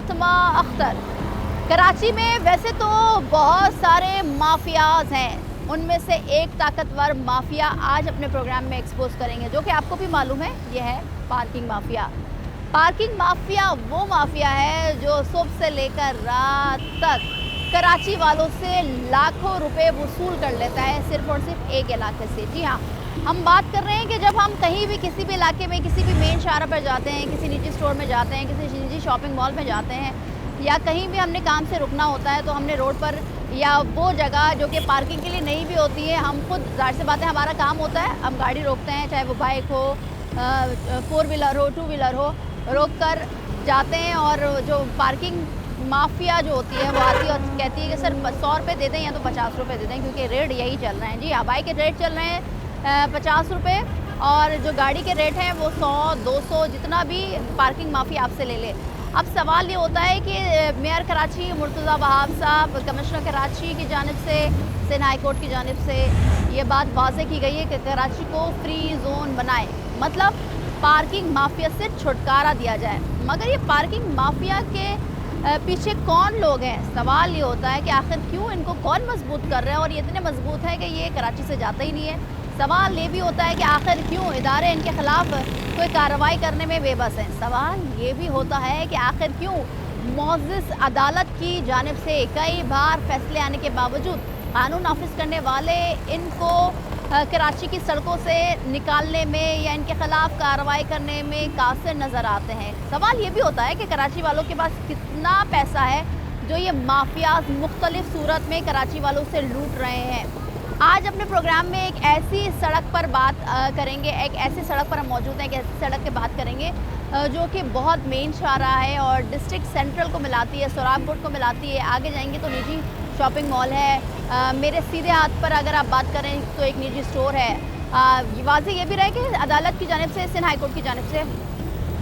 फातिमा अख्तर। कराची में वैसे तो बहुत सारे माफियाज हैं, उनमें से एक ताकतवर माफिया आज अपने प्रोग्राम में एक्सपोज करेंगे, जो कि आपको भी मालूम है, ये है पार्किंग माफिया। पार्किंग माफिया वो माफिया है जो सुबह से लेकर रात तक कराची वालों से लाखों रुपए वसूल कर लेता है, सिर्फ और सिर्फ एक इलाके से। जी हाँ, हम बात कर रहे हैं कि जब हम कहीं भी किसी भी इलाके में किसी भी मेन शाहरा पर जाते हैं, किसी निजी स्टोर में जाते हैं, किसी निजी शॉपिंग मॉल में जाते हैं, या कहीं भी हमने काम से रुकना होता है, तो हमने रोड पर या वो जगह जो कि पार्किंग के लिए नहीं भी होती है, हम खुद ज़ाहिर सी बात है हमारा काम होता है, हम गाड़ी रोकते हैं, चाहे वो बाइक हो, 4 व्हीलर हो, 2 व्हीलर हो, रोक कर जाते हैं। और जो पार्किंग माफिया जो होती है वो आती है और कहती है कि सर 100 रुपये दे दें या तो 50 रुपये दे दें, क्योंकि रेट यही चल रहे हैं। जी हाँ, बाइक के रेट चल रहे हैं 50 रुपये, और जो गाड़ी के रेट हैं वो 100, 200, जितना भी पार्किंग माफिया आपसे ले ले। अब सवाल ये होता है कि मेयर कराची मुर्तज़ा वहाब साहब, कमिश्नर कराची की जानिब से, सिंध हाई कोर्ट की जानिब से ये बात वाज़ेह की गई है कि कराची को फ्री जोन बनाए, मतलब पार्किंग माफिया से छुटकारा दिया जाए। मगर ये पार्किंग माफिया के पीछे कौन लोग हैं? सवाल ये होता है कि आखिर क्यों इनको कौन मजबूत कर रहा है, और ये इतने मजबूत है कि ये कराची से जाता ही नहीं है। सवाल ये भी होता है कि आखिर क्यों इदारे इनके ख़िलाफ़ कोई कार्रवाई करने में बेबस हैं। सवाल ये भी होता है कि आखिर क्यों मुअज़्ज़ज़ अदालत की जानिब से कई बार फैसले आने के बावजूद कानून नाफिज करने वाले इनको कराची की सड़कों से निकालने में या इनके ख़िलाफ़ कार्रवाई करने में कासिर नज़र आते हैं। सवाल ये भी होता है कि कराची वालों के पास कितना पैसा है जो ये माफियाज मुख्तलिफ सूरत में कराची वालों से लूट रहे हैं। आज अपने प्रोग्राम में एक ऐसी सड़क पर बात करेंगे, एक ऐसी सड़क पर हम मौजूद हैं, एक ऐसी सड़क की बात करेंगे जो कि बहुत मेन शाहराह है और डिस्ट्रिक्ट सेंट्रल को मिलाती है, सोराब कोट को मिलाती है। आगे जाएंगे तो निजी शॉपिंग मॉल है, मेरे सीधे हाथ पर अगर आप बात करें तो एक निजी स्टोर है। वाज़ेह ये भी रहे कि अदालत की जानिब से, सिंध हाई कोर्ट की जानिब से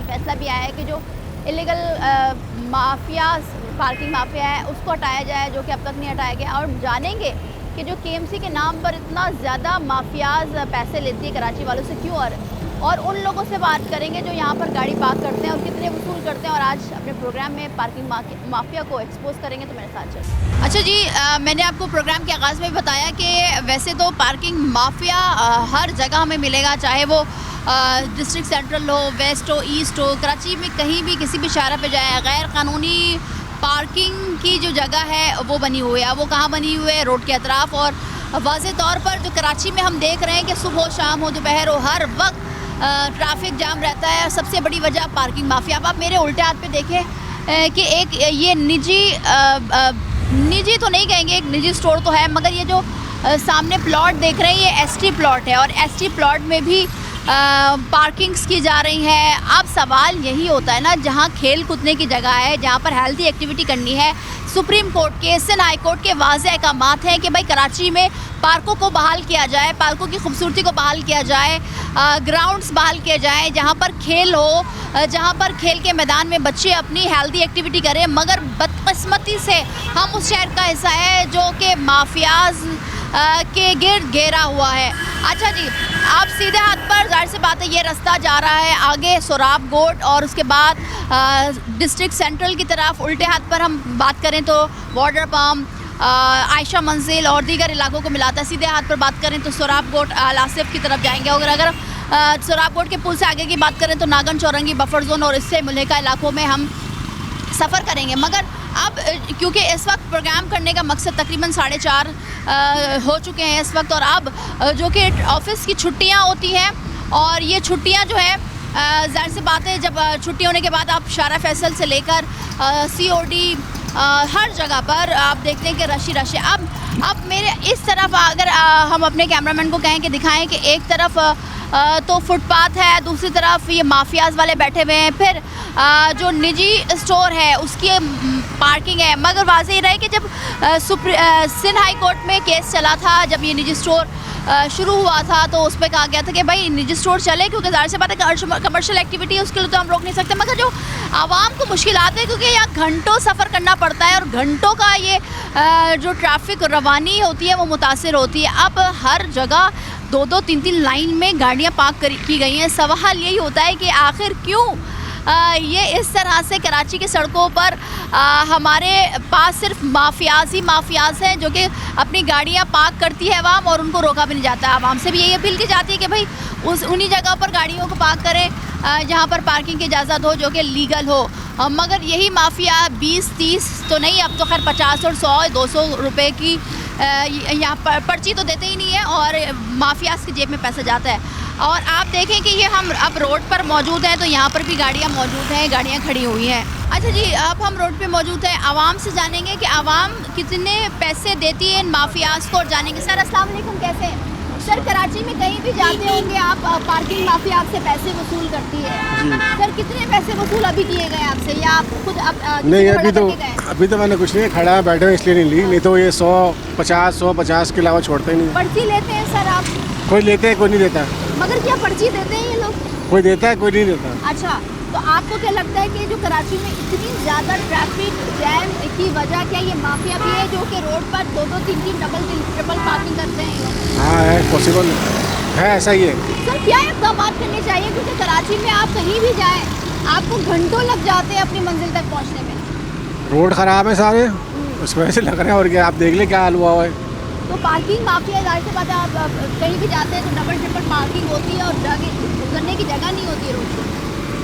फैसला भी आया है कि जो इलीगल माफिया, पार्किंग माफिया है, उसको हटाया जाए, जो कि अब तक नहीं हटाया गया। और जानेंगे कि जो KMC के नाम पर इतना ज़्यादा माफियाज पैसे लेती है कराची वालों से क्यों, और उन लोगों से बात करेंगे जो यहाँ पर गाड़ी पार्क करते हैं और कितने वसूल करते हैं। और आज अपने प्रोग्राम में पार्किंग माफिया को एक्सपोज करेंगे, तो मेरे साथ चल। अच्छा जी, मैंने आपको प्रोग्राम के आगाज़ में बताया कि वैसे तो पार्किंग माफिया हर जगह हमें मिलेगा, चाहे वो डिस्ट्रिक्ट सेंट्रल हो, वेस्ट हो, ईस्ट हो, कराची में कहीं भी किसी भी शाहरा पे जाए, गैर कानूनी पार्किंग की जो जगह है वो बनी हुई है। वो कहाँ बनी हुई है? रोड के अतराफ़। और वाज़ेह तौर पर जो कराची में हम देख रहे हैं कि सुबह हो, शाम हो, दोपहर हो, हर वक्त ट्रैफिक जाम रहता है। सबसे बड़ी वजह पार्किंग माफिया। अब आप मेरे उल्टे हाथ पे देखें कि एक ये निजी तो नहीं कहेंगे, एक निजी स्टोर तो है, मगर ये जो सामने प्लॉट देख रहे हैं ये ST प्लॉट है, और ST प्लॉट में भी पार्किंग्स की जा रही हैं। अब सवाल यही होता है ना, जहाँ खेल कूदने की जगह है, जहाँ पर हेल्थी एक्टिविटी करनी है, सुप्रीम कोर्ट के, सिंध हाई कोर्ट के वाज़ेह अहकामात हैं कि भाई कराची में पार्कों को बहाल किया जाए, पार्कों की खूबसूरती को बहाल किया जाए, ग्राउंड्स बहाल किए जाएँ, जहाँ पर खेल हो, जहाँ पर खेल के मैदान में बच्चे अपनी हेल्थी एक्टिविटी करें। मगर बदकिस्मती से हम उस शहर का हिस्सा है जो कि माफियाज के गिर्द घेरा हुआ है। अच्छा जी, आप सीधे हाथ पर, ज़ाहिर सी बात है ये रास्ता जा रहा है आगे सोराब कोट, और उसके बाद डिस्ट्रिक्ट सेंट्रल की तरफ। उल्टे हाथ पर हम बात करें तो वाटर पम्प, आयशा मंजिल और दीगर इलाकों को मिलाता है। सीधे हाथ पर बात करें तो सोराब कोट, आसिफ की तरफ जाएंगे। और अगर सोराब कोट के पुल से आगे की बात करें तो नागन चौरंगी बफर जोन और इससे मुल्हिका इलाकों में हम सफ़र करेंगे। मगर अब क्योंकि इस वक्त प्रोग्राम करने का मकसद तकरीबन 4:30 हो चुके हैं इस वक्त, और अब जो कि ऑफिस की छुट्टियां होती हैं, और ये छुट्टियां जो है ज़ाहिर सी बात है जब छुट्टी होने के बाद आप शारा फैसल से लेकर COD हर जगह पर आप देखते हैं कि रश। अब मेरे इस तरफ अगर हम अपने कैमरामैन को कहें कि दिखाएं कि एक तरफ तो फुटपाथ है, दूसरी तरफ ये माफियाज वाले बैठे हुए हैं, फिर जो निजी स्टोर है उसकी पार्किंग है। मगर वाज़ेह रहे कि जब सिंध हाई कोर्ट में केस चला था, जब ये निजी स्टोर शुरू हुआ था, तो उस पर कहा गया था कि भाई निजी स्टोर चले, क्योंकि ज़ाहिर सी बात है कमर्शियल एक्टिविटी है, उसके लिए तो हम रोक नहीं सकते। मगर जो आवाम को मुश्किलात है, क्योंकि यहाँ घंटों सफ़र करना पड़ता है और घंटों का ये जो ट्रैफिक रवानी होती है वो मुतासिर होती है। अब हर जगह 2-2, 3-3 लाइन में गाड़ियाँ पार्क की गई हैं। सवाल यही होता है कि आखिर क्यों ये इस तरह से कराची की सड़कों पर हमारे पास सिर्फ माफियाज हैं जो कि अपनी गाड़ियाँ पार्क करती है अवाम और उनको रोका भी नहीं जाता। अवाम से भी यही अपील की जाती है कि भाई उन्हीं जगह पर गाड़ियों को पार्क करें जहाँ पर पार्किंग की इजाज़त हो, जो कि लीगल हो। मगर यही माफिया 20-30 तो नहीं, अब तो खैर 50 और 100-200 रुपए की यहाँ पर पर्ची तो देते ही नहीं है और माफियाज की जेब में पैसा जाता है। और आप देखें कि ये हम अब रोड पर मौजूद हैं तो यहाँ पर भी गाड़ियाँ मौजूद हैं, गाड़ियाँ खड़ी हुई हैं। अच्छा जी, अब हम रोड पे मौजूद हैं, आवाम से जानेंगे कि आवाम कितने पैसे देती है इन माफियाज को और जानेंगे। सर अस्सलाम वालेकुम, कैसे हैं? सर कराची में कहीं भी जाते होंगे आप, पार्किंग माफिया आपसे पैसे वसूल करती है। सर कितने पैसे वसूल अभी किए गए आपसे या आप खुद नहीं, अभी तो मैंने कुछ नहीं, खड़ा बैठे हुए इसलिए नहीं ली, नहीं तो ये 150 के अलावा छोड़ते ही नहीं। पर्ची लेते हैं सर आप? कोई लेते हैं, कोई नहीं देता। मगर क्या पर्ची देते हैं ये लोग? कोई देता है, कोई नहीं देता। अच्छा, तो आपको क्या लगता है कि जो कराची में इतनी ज़्यादा ट्रैफिक जैम की वजह क्या ये माफिया भी है जो कि रोड पर 2-2, 3-3, ट्रिपल पार्किंग करते हैं? हाँ है, पॉसिबल है, ऐसा ही है। सर क्या इक़दाम करने चाहिए, क्योंकि कराची में आप कहीं भी जाएं आपको घंटों लग जाते हैं अपनी मंजिल तक पहुंचने में। रोड ख़राब है सारे, उस वजह से लग रहे हैं। और क्या, आप देख ले क्या हाल हुआ है। तो पार्किंग माफिया जाहिर सी बात है, आप कहीं भी जाते हैं तो डबल ट्रिपल पार्किंग होती है और गुजरने की जगह नहीं होती है रोड पर।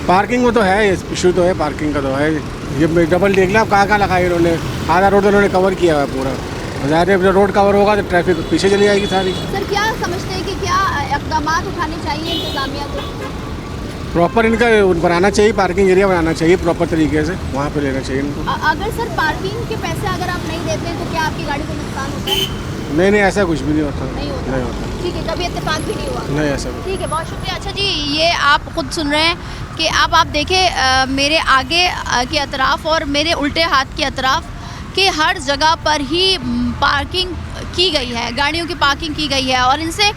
पार्किंग वो तो है, इशू तो है, पार्किंग का तो है। ये डबल देख लें आप, कहाँ लगाई इन्होंने, आधा रोड उन्होंने कवर किया हुआ है पूरा। ज़ाहिर रोड कवर होगा तो ट्रैफिक पीछे चली जाएगी सारी। सर क्या समझते हैं कि क्या इक़दाम उठाने चाहिए इंतज़ामिया को? प्रॉपर इनका बनाना चाहिए, पार्किंग एरिया बनाना चाहिए प्रॉपर तरीके से, वहाँ पे लेना चाहिए इनको। अगर सर पार्किंग के पैसे अगर आप नहीं देते हैं तो क्या आपकी गाड़ी को नुकसान होता है? नहीं, ऐसा कुछ भी नहीं होता। नहीं होता। ठीक है, कभी इत्तेफाक भी नहीं हुआ? नहीं, ऐसा ठीक है, बहुत शुक्रिया। अच्छा जी, ये आप खुद सुन रहे हैं कि अब आप देखें मेरे आगे के अतराफ़ और मेरे उल्टे हाथ के अतराफ़ कि हर जगह पर ही पार्किंग की गई है, गाड़ियों की पार्किंग की गई है और इनसे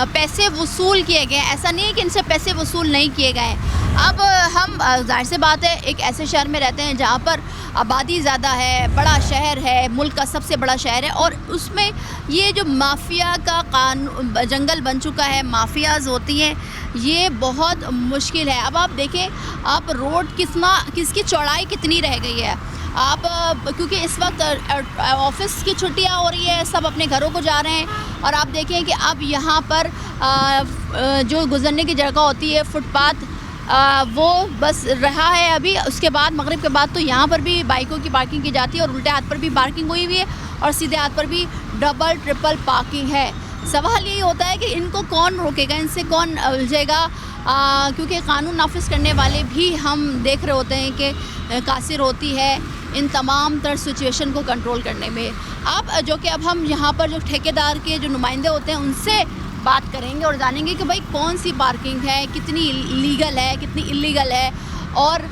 पैसे वसूल किए गए। ऐसा नहीं है कि इनसे पैसे वसूल नहीं किए गए। अब हम ज़ाहिर सी बात है एक ऐसे शहर में रहते हैं जहाँ पर आबादी ज़्यादा है, बड़ा शहर है, मुल्क का सबसे बड़ा शहर है और उसमें ये जो माफिया का जंगल बन चुका है, माफियाज़ होती हैं, ये बहुत मुश्किल है। अब आप देखें, आप रोड किसकी चौड़ाई कितनी रह गई है। आप क्योंकि इस वक्त ऑफिस की छुट्टियां हो रही है, सब अपने घरों को जा रहे हैं और आप देखें कि अब यहाँ पर जो गुजरने की जगह होती है, फुटपाथ, वो बस रहा है अभी। उसके बाद मगरिब के बाद तो यहाँ पर भी बाइकों की पार्किंग की जाती है और उल्टे हाथ पर भी पार्किंग हुई हुई है और सीधे हाथ पर भी डबल ट्रिपल पार्किंग है। सवाल यही होता है कि इनको कौन रोकेगा, इनसे कौन उलझेगा, क्योंकि कानून नाफिज करने वाले भी हम देख रहे होते हैं कि कासिर होती है इन तमाम तर सिचुएशन को कंट्रोल करने में। अब जो कि अब हम यहाँ पर जो ठेकेदार के जो नुमाइंदे होते हैं उनसे बात करेंगे और जानेंगे कि भाई कौन सी पार्किंग है, कितनी लीगल है, कितनी इलीगल है और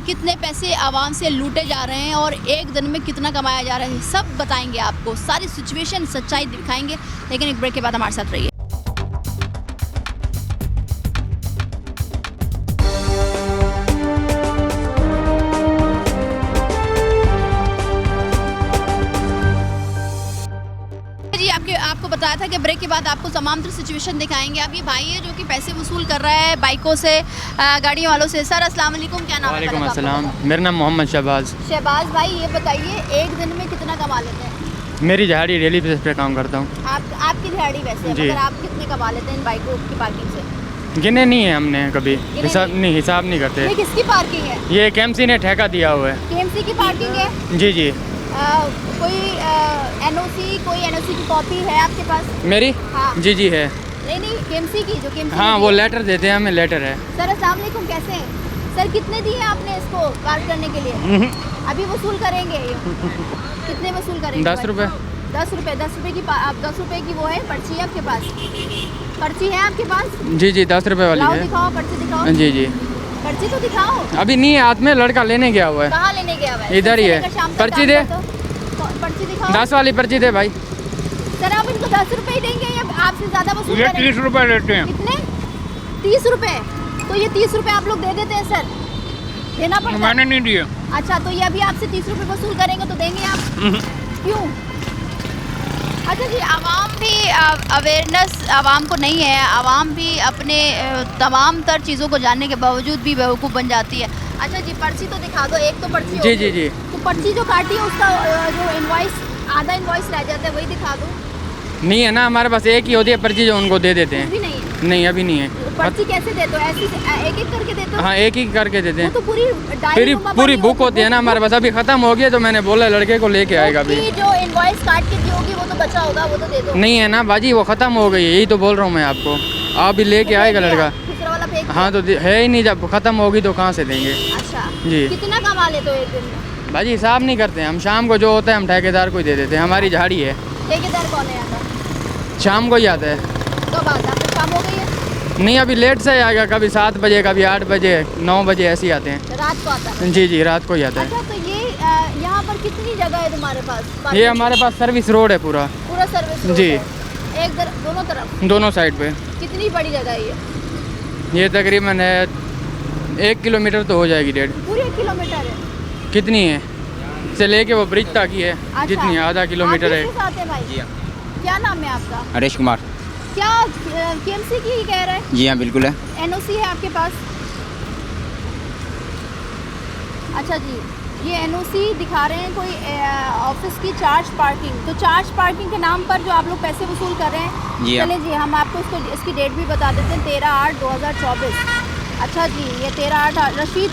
कितने पैसे आवाम से लूटे जा रहे हैं और एक दिन में कितना कमाया जा रहा है। सब बताएंगे आपको, सारी सिचुएशन सच्चाई दिखाएंगे, लेकिन एक ब्रेक के बाद हमारे साथ रहिए। आपको बताया था कि ब्रेक के बाद आपको तमाम तरह सिचुएशन दिखाएंगे। अब ये भाई है जो कि पैसे वसूल कर रहा है बाइकों से, गाड़ियों वालों से। सर अस्सलाम वालेकुम, क्या नाम है? वालेकुम अस्सलाम, मेरा नाम मोहम्मद शहबाज। शहबाज भाई, ये बताइए एक दिन में कितना कमा लेते हैं? मेरी दिहाड़ी डेली बेसिस पे काम करता हूँ। आपकी दिहाड़ी वैसे, मगर आप कितने कमा लेते हैं इन बाइकों की पार्किंग से? गिने नहीं है हमने कभी, हिसाब नहीं करते। ये किसकी पार्किंग है? ये केएमसी ने ठेका दिया हुआ है। केएमसी की पार्किंग है? जी जी। कोई एनओसी की कॉपी है आपके पास? मेरी? हाँ। जी जी है। नहीं केएमसी की, जो केएमसी हाँ, वो लेटर देते हैं हमें, लेटर है। सर अस्सलाम वालेकुम, कैसे हैं सर? कितने दिए आपने इसको पार्क करने के लिए? अभी वसूल करेंगे ये? कितने वसूल करेंगे? 10 रुपये। 10 रुपये? 10 रुपये की 10 रुपये की वो है पर्ची है आपके पास? पर्ची है आपके पास? जी जी, 10 रुपये वाली है। दिखाओ पर्ची, दिखाओ। जी जी, पर्ची तो दिखाओ। अभी नहीं है हाथ में, लड़का लेने गया हुआ है। कहाँ लेने गया हुआ है? इधर ही है। पर्ची दे, पर्ची दिखाओ। 10 वाली पर्ची दे भाई। सर आप इनको 10 रुपये ही देंगे या आपसे ज़्यादा वसूल करेंगे? 30 रुपये लेते हैं। कितने? 30 रुपये? तो ये 30 रुपये आप लोग दे देते हैं सर? देना पड़ता है? मैंने नहीं दिया। अच्छा, तो ये अभी आपसे 30 रुपये वसूल करेंगे तो देंगे आप? क्यों? अच्छा जी, आवाम भी अवेयरनेस आवाम को नहीं है, आवाम भी अपने तमाम तर चीज़ों को जानने के बावजूद भी बेवकूफ़ बन जाती है। अच्छा जी, पर्ची तो दिखा दो, एक तो पर्ची जी होगी। जी जी। तो पर्ची जो काटी है उसका जो इनवॉइस, आधा इनवॉइस रह जाता है, वही दिखा दो। नहीं है ना, हमारे पास एक ही होती है पर्ची जो उनको दे देते कुछ हैं। भी नहीं है। नहीं अभी नहीं है। पर्ची कैसे देते हो? ऐसे एक एक करके देते हो? हाँ एक ही करके देते वो हैं। तो पूरी डायरी नुमा पूरी बनी बुक होती है ना हमारे पास, अभी ख़त्म हो गई तो मैंने बोला लड़के को लेके आएगा अभी। उसकी जो इनवॉइस काट के दी होगी वो तो बचा होगा, वो तो दे दो। नहीं है ना बाजी, वो ख़त्म हो गई है, यही तो बोल रहा हूँ मैं आपको। आप भी लेके तो आएगा फेंक दिया, लड़का। दूसरा वाला फेंक हाँ तो है ही नहीं, जब ख़त्म होगी तो कहाँ से देंगे। दिया। अच्छा जी। कितना कमा लेते हो एक दिन में? बाजी हिसाब नहीं करते हम, शाम को जो होता है हम ठेकेदार को ही दे देते हैं, हमारी झाड़ी है। ठेकेदार कौन है यहाँ का? शाम को ही आता है। कब आता है? शाम हो गई है? नहीं अभी लेट से आएगा, कभी 7 बजे, कभी 8 बजे, 9 बजे ऐसे ही आते हैं। रात को आता है? जी जी रात को ही आता है। अच्छा तो ये यहाँ पर कितनी जगह है तुम्हारे पास? ये हमारे पास सर्विस रोड है पूरा। पूरा सर्विस रोड जी। है। एक दोनों तरफ? दोनों साइड पे। कितनी बड़ी जगह है ये? ये तकरीबन है 1 किलोमीटर तो हो जाएगी, 1.5। पूरी 1 किलोमीटर है? कितनी है से लेके वो ब्रिज तक ही है। अच्छा। जितनी है आधा किलोमीटर है। आप किसके साथ हैं भाई? जी हाँ। क्या नाम है आपका? हरेश कुमार। क्या केएमसी की कह रहा है? जी हाँ बिल्कुल है। एनओसी है आपके पास? अच्छा जी, ये एनओसी दिखा रहे हैं कोई ऑफिस की चार्ज पार्किंग। तो चार्ज पार्किंग के नाम पर जो आप लोग पैसे वसूल कर रहे हैं, जी हाँ। चलिए जी हम आपको इसकी डेट भी बता देते हैं, 13/8/2024। अच्छा जी, ये 13/8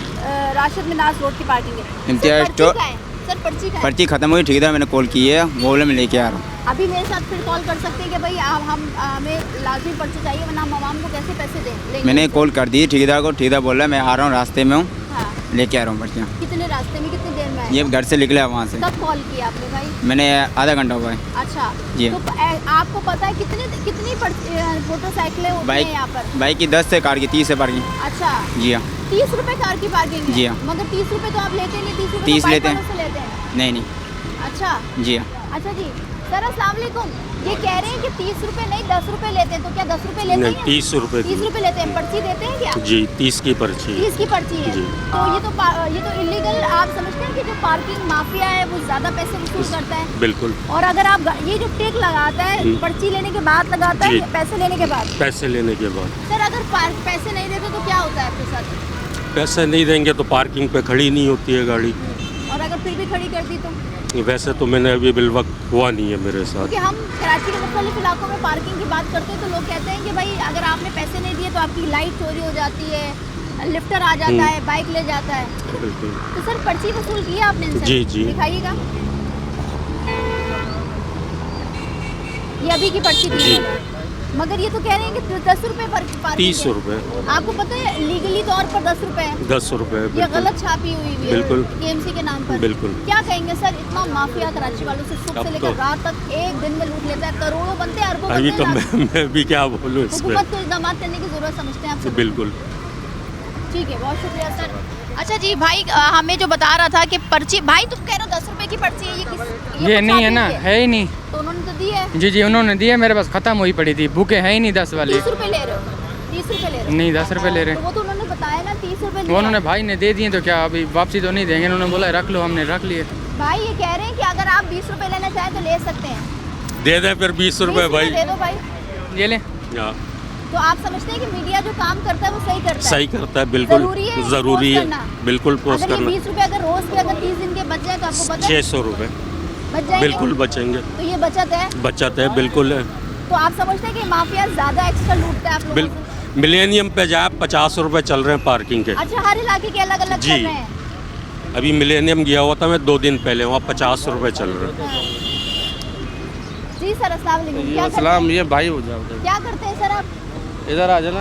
राशिद मिनाज रोड की पार्किंग है। इम्तियाज सर, पर्ची का है? सर पर्ची का है? पर्ची खत्म हुई, ठीक है, मैंने कॉल की है, बोले मैं लेके आ रहा हूँ। अभी मेरे साथ फिर कॉल कर सकते हैं कि भाई हमें लाजमी पर्ची चाहिए, वरना हम आवाम को कैसे पैसे देंगे? मैंने कॉल कर दी ठेकेदार को, ठेकेदार बोल रहा है मैं आ रहा हूँ, रास्ते में हूँ, हाँ। लेके आ रहा हूँ पर्चियाँ। कितने रास्ते में, कितनी देर में आए? ये घर से निकला वहाँ से, कब कॉल किया आपने भाई? मैंने आधा घंटा हुआ है। अच्छा जी। तो आपको पता है कितनी मोटरसाइकिलें होती हैं यहाँ पर? बाइक की 10 से कार की 30 से पार्किंग। अच्छा जी हाँ। 30 रुपए कार की पार्किंग है? जी हाँ। मगर 30 रुपए तो आप लेते नहीं, 30 रुपए 30 तो बाइक लेते हैं। वालों से लेते हैं। नहीं नहीं। अच्छा जी हाँ। अच्छा जी, सर अस्सलाम वालेकुम। ये कह रहे हैं कि 30 रुपए नहीं 10 रुपए लेते हैं, तो क्या 10 रुपए लेते नहीं, हैं? 30 रुपए 30 रुपए लेते हैं। पर्ची देते हैं क्या? जी 30 की पर्ची है। 30 की पर्ची है। जी। तो ये तो इलीगल, आप समझते हैं कि जो पार्किंग माफिया है वो ज़्यादा पैसे वसूल करता है? बिल्कुल। और अगर आप ये जो टिक लगाता है पर्ची लेने के बाद लगाता है जी। या पैसे लेने के बाद? पैसे लेने के बाद। सर अगर पैसे नहीं देते तो क्या होता है आपके साथ? पैसे नहीं देंगे तो पार्किंग पे खड़ी नहीं होती है गाड़ी। और अगर फिर भी खड़ी कर दी तो? वैसे तो मैंने अभी बिलवक्त हुआ नहीं है मेरे साथ। क्योंकि हम कराची के मुख्तलिफ इलाकों में पार्किंग की बात करते हैं तो लोग कहते हैं कि भाई अगर आपने पैसे नहीं दिए तो आपकी लाइट चोरी हो जाती है, लिफ्टर आ जाता है, बाइक ले जाता है। बिल्कुल। तो सर पर्ची वसूल की है आपने इनसे? जी, जी। दिखाइएगा। ये अभी की पर्ची दी जी। है, मगर ये तो कह रहे हैं कि 10 रुपए पार्किंग 30 है। रुपए। आपको पता है लीगली तौर पर 10 रुपए है? 10 रुपए। ये बिल्कुल। गलत छापी हुई है बिल्कुल। केएमसी के नाम पर। बिल्कुल। क्या कहेंगे सर, इतना माफिया कराची वालों से सुबह से अब लेकर तो- रात तक एक दिन में लूट लेता है, करोड़ों बनते हैं, अरबों अभी बनते तो हैं। मैं भी क्या बोलूँ इस पे। हुकूमत को इक़दाम करने की जरूरत समझते हैं आप? बिल्कुल। ठीक है, बहुत शुक्रिया सर। अच्छा जी भाई, हमें जो बता रहा था कि पर्ची, भाई तुम कह रहे हो 10 रुपए की पर्ची है, ये कुछ नहीं है आप ना, लीजिए। है ही नहीं। तो उन्होंने तो दी है। जी जी उन्होंने दी है, मेरे पास ख़त्म हुई पड़ी थी, बुके है ही नहीं 10 वाली। 30 रुपए ले रहे हो? 30 रुपए ले रहे हो? नहीं 10 रुपए ले रहे तो हैं। वो तो उन्होंने बताया ना 30 रुपए वो उन्होंने भाई ने दे दिए तो क्या अभी वापसी तो नहीं देंगे, उन्होंने बोला रख लो, हमने रख लिए। भाई ये कह रहे हैं कि अगर आप 20 रुपए लेना चाहें तो ले सकते हैं। दे दे फिर 20 रुपए 20 भाई। दे दो भाई। ये ले। हाँ, तो आप समझते हैं कि मीडिया जो काम करता है वो सही करता है? सही करता है बिल्कुल। जरूरी है है करना? बिल्कुल पोस्ट अगर ये करना। 20 रुपए अगर रोज के अगर 30 दिन के बच जाए तो आपको पता है 600 रुपए बच जाएंगे? बिल्कुल बचेंगे। तो ये बचत है। बचत है बिल्कुल है। तो आप समझते हैं कि माफिया ज्यादा एक्स्ट्रा लूटता है आप लोगों बिल से? मिलेनियम पे जाए 50 रुपए चल रहे हैं पार्किंग के। अच्छा, हर इलाके के अलग अलग जी। कर रहे हैं? अभी मिलेनियम गया हुआ था मैं 2 दिन पहले, वहाँ 50 रुपए चल रहे हैं। हाँ। जी सर अस्सलाम वालेकुम। क्या करते सलाम, हैं? ये भाई हो जाओ क्या करते हैं सर आप? इधर आ जाना।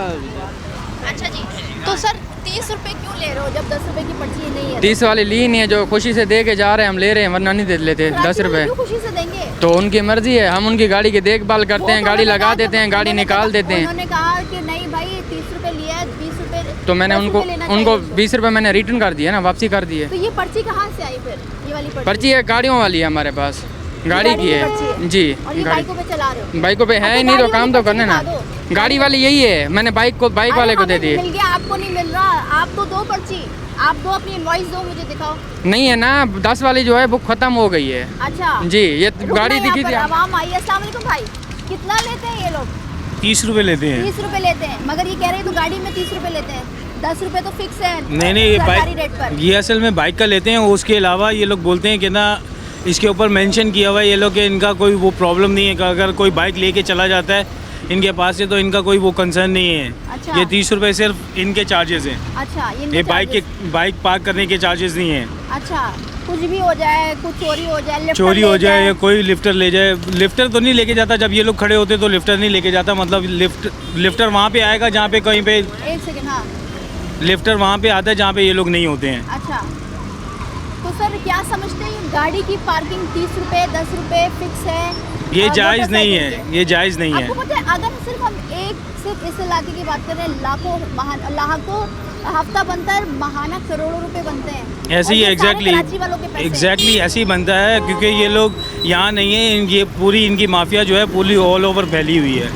अच्छा जी, तो सर 30 रुपए क्यों ले रहे हो जब 10 रुपए की पर्ची नहीं है? 30 वाली ली नहीं है, जो खुशी से दे के जा रहे हैं हम ले रहे हैं, वरना नहीं दे लेते। कराची 10 वाले रुपए क्यों खुशी से देंगे? तो उनकी मर्जी है, हम उनकी गाड़ी की देखभाल करते हैं, वो गाड़ी तो लगा उन्होंने देते हैं, कहा- गाड़ी निकाल देते हैं। उन्होंने कहा कि नहीं भाई 30 रुपए लिया है, 20 रुपए तो मैंने 10 उनको रुपए लेना उनको चाहिए। 20 रुपए मैंने रिटर्न कर दिए ना, वापसी कर दिए। तो ये पर्ची कहाँ से आई फिर, ये वाली पर्ची? पर्ची है गाड़ियों वाली है हमारे पास, गाड़ी की पर्ची है जी। और ये गाड़ी बाइकों पे चला रहे हो? बाइकों पे है अब ही तो नहीं तो गाड़ी काम वाली तो पर्ची करने ना। दिखा दो। गाड़ी वाली यही है, मैंने बाइक अरे वाले को दे हमें दिए। मिल गया, आपको नहीं मिल रहा। आप तो दो पर्ची, आप दो अपनी इनवॉइस दो, मुझे दिखाओ। नहीं है ना, 10 वाली जो है बुक खत्म हो गई है। अच्छा जी, ये रुकना गाड़ी यहाँ दिखी पर, थी। आवाम आई है। अस्सलाम वालेकुम भाई, कितना लेते हैं ये लोग? 30 रुपए लेते हैं। 30 रुपए लेते हैं, मगर ये कह रहे हैं तो गाड़ी में 30 रुपए लेते हैं। 10 रुपए तो फिक्स है नहीं नहीं, ये सरकारी रेट पर। बाइक, ये असल में बाइक का लेते हैं। उसके अलावा ये लोग बोलते हैं कि ना, इसके ऊपर मेंशन किया हुआ है ये लोग कि इनका कोई वो प्रॉब्लम नहीं है कि अगर कोई बाइक लेके चला जाता है इनके पास से तो इनका कोई वो कंसर्न नहीं है। अच्छा। ये 30 रुपये सिर्फ इनके चार्जेस हैं। अच्छा, ये बाइक पार्क करने के चार्जेस नहीं हैं। अच्छा, कुछ भी हो जाए, कुछ चोरी हो जाए, लिफ्टर चोरी ले हो जाए या कोई लिफ्टर ले जाए, लिफ्टर तो नहीं लेके जाता। जब ये लोग खड़े होते तो लिफ्टर नहीं लेके जाता। मतलब लिफ्टर वहाँ पे आएगा जहाँ पे कहीं पे, एक सेकंड, हाँ। लिफ्टर वहाँ पे आता है जहाँ पे ये लोग नहीं होते हैं। अच्छा, तो सर क्या समझते हैं, गाड़ी की पार्किंग 30 रुपए 10 रुपए फिक्स है? ये और जायज़ नहीं मोटरसाइकिल है, ये जायज़ नहीं है। आपको पता है, अगर सिर्फ हम सिर्फ इस इलाके की बात करें, लाखों हफ्ता बनता है, महाना करोड़ों रुपए बनते हैं। ऐसे ही और ये सारे एग्जैक्टली कराची वालों के पैसे हैं। ऐसे ही बनता है, क्योंकि ये लोग यहाँ नहीं है। ये पूरी इनकी माफिया जो है पूरी ऑल ओवर फैली हुई है।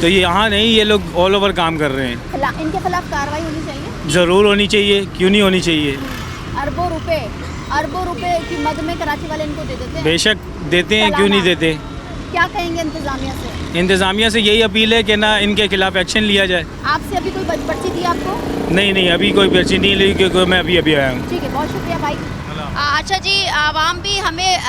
तो ये यहाँ नहीं, ये लोग ऑल ओवर काम कर रहे हैं। इनके खिलाफ कार्रवाई होनी चाहिए, ज़रूर होनी चाहिए, क्यों नहीं होनी चाहिए। अरबों रुपए की मद में कराची वाले इनको दे देते हैं। बेशक देते हैं, क्यों नहीं देते। क्या कहेंगे इंतजामिया से? इंतज़ामिया से यही अपील है कि ना इनके खिलाफ एक्शन लिया जाए। आपसे अभी कोई पर्ची दी आपको? नहीं, अभी कोई पर्ची नहीं ली, क्योंकि मैं अभी आया हूँ। ठीक है, बहुत शुक्रिया भाई। अच्छा जी, आवाम भी हमें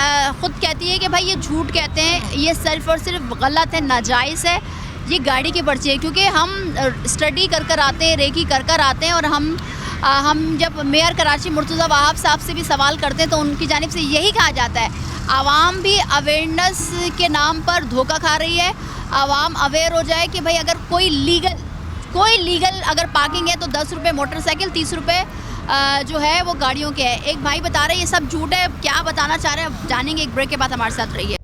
ख़ुद कहती है कि भाई ये झूठ कहते हैं, ये सिर्फ और सिर्फ गलत है, नाजायज़ है। ये गाड़ी की पर्ची है, क्योंकि हम स्टडी कर आते हैं, रेकी कर आते हैं, और हम जब मेयर कराची मुर्तज़ा वहाब साहब से भी सवाल करते हैं तो उनकी जानिब से यही कहा जाता है, आवाम भी अवेयरनेस के नाम पर धोखा खा रही है। आवाम अवेयर हो जाए कि भाई अगर कोई लीगल अगर पार्किंग है तो 10 रुपये मोटरसाइकिल, 30 रुपये जो है वो गाड़ियों के है। एक भाई बता रहे हैं ये सब झूठ है, क्या बताना चाह रहे हैं जानेंगे एक ब्रेक के बाद। हमारे साथ रहिए।